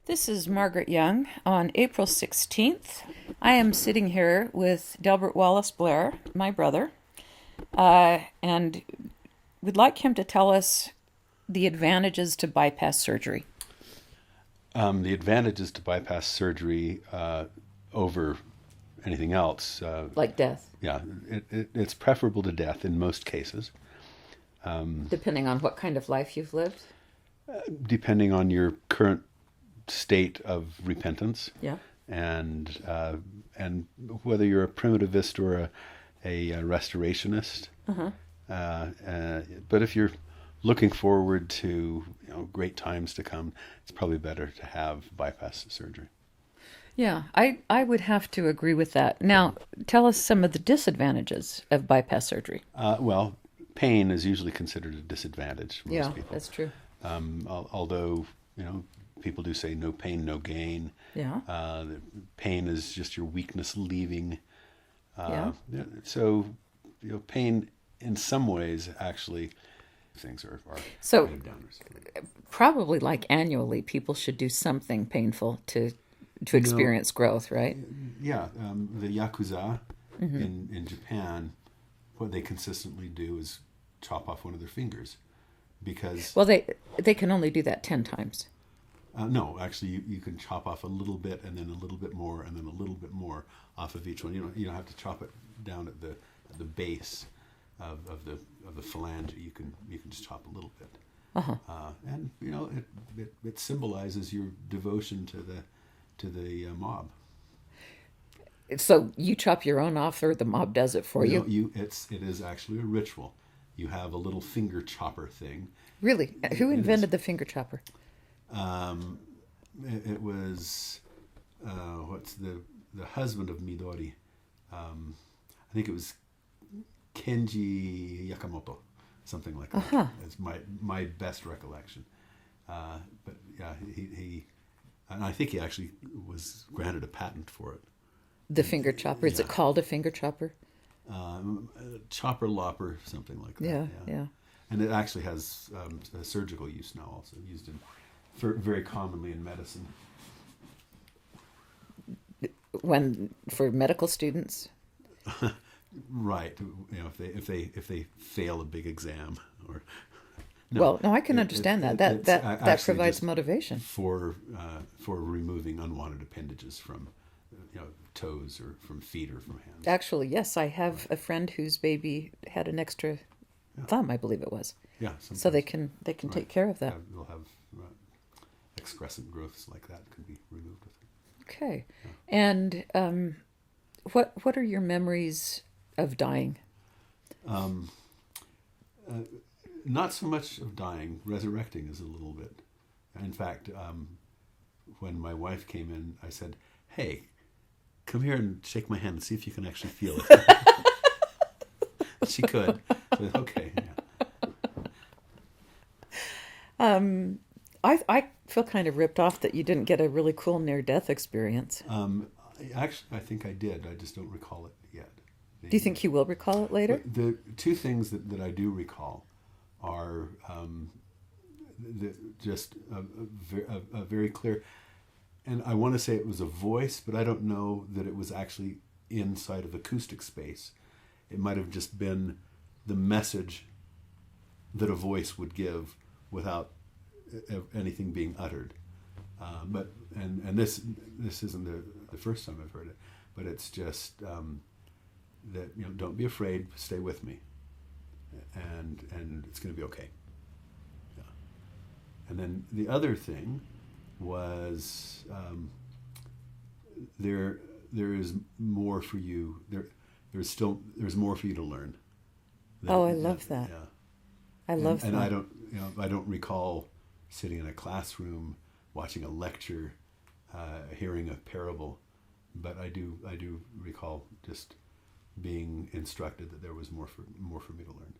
This is Margaret Young on April 16th. I am sitting here with Delbert Wallace Blair, my brother, and we'd like him to tell us the advantages to bypass surgery. The advantages to bypass surgery over anything else, Like death, yeah, it's preferable to death in most cases, depending on what kind of life you've lived. depending on your current state of repentance Yeah. and whether you're a primitivist or a restorationist. But if you're looking forward to great times to come, it's probably better to have bypass surgery. Yeah, I would have to agree with that. Now, tell us some of the disadvantages of bypass surgery. Well, pain is usually considered a disadvantage for most people. That's true. Although people do say no pain, no gain. Yeah. The pain is just your weakness leaving. Yeah. So, pain in some ways actually things are So, kind of downers. probably like annually, people should do something painful to experience growth, right? Yeah, the Yakuza in Japan, what they consistently do is chop off one of their fingers because... Well, they can only do that 10 times. No, actually, you can chop off a little bit and then a little bit more and then a little bit more off of each one. You don't have to chop it down at the base of the phalange. You can just chop a little bit, and it symbolizes your devotion to the mob. So you chop your own off, or the mob does it for you? It is actually a ritual. You have a little finger chopper thing. Really? Who invented the finger chopper? It was what's the husband of Midori. I think it was Kenji Yakamoto, something like that. It's my best recollection. But yeah, he and I think he actually was granted a patent for it. The finger chopper. Is it called a finger chopper? Chopper lopper, something like that. Yeah. And it actually has a surgical use now, also used very commonly in medicine. For medical students? Right. If they fail a big exam or... No, I can understand that. That provides motivation for removing unwanted appendages from toes or from feet or from hands. Actually, yes, I have a friend whose baby had an extra thumb, I believe it was. Yeah. So they can take care of that. They'll have excrescent growths like that can be removed with it. Okay. Yeah. And what are your memories of dying? Not so much of dying. Resurrecting is a little bit. In fact, when my wife came in, I said, "Hey, come here and shake my hand and see if you can actually feel it." She could. So, okay. Yeah. I feel kind of ripped off that you didn't get a really cool near-death experience. Actually, I think I did. I just don't recall it yet. Do you think you will recall it later? The two things that I do recall are just a very clear, and I want to say it was a voice, but I don't know that it was actually inside of acoustic space. It might have just been the message that a voice would give without anything being uttered. But this isn't the first time I've heard it, but it's just that don't be afraid, stay with me. And it's going to be okay. Yeah. And then the other thing was there is more for you. There's more for you to learn. I love that. Yeah. I love that. And I don't recall sitting in a classroom watching a lecture, hearing a parable, but I do recall just being instructed that there was more for me to learn.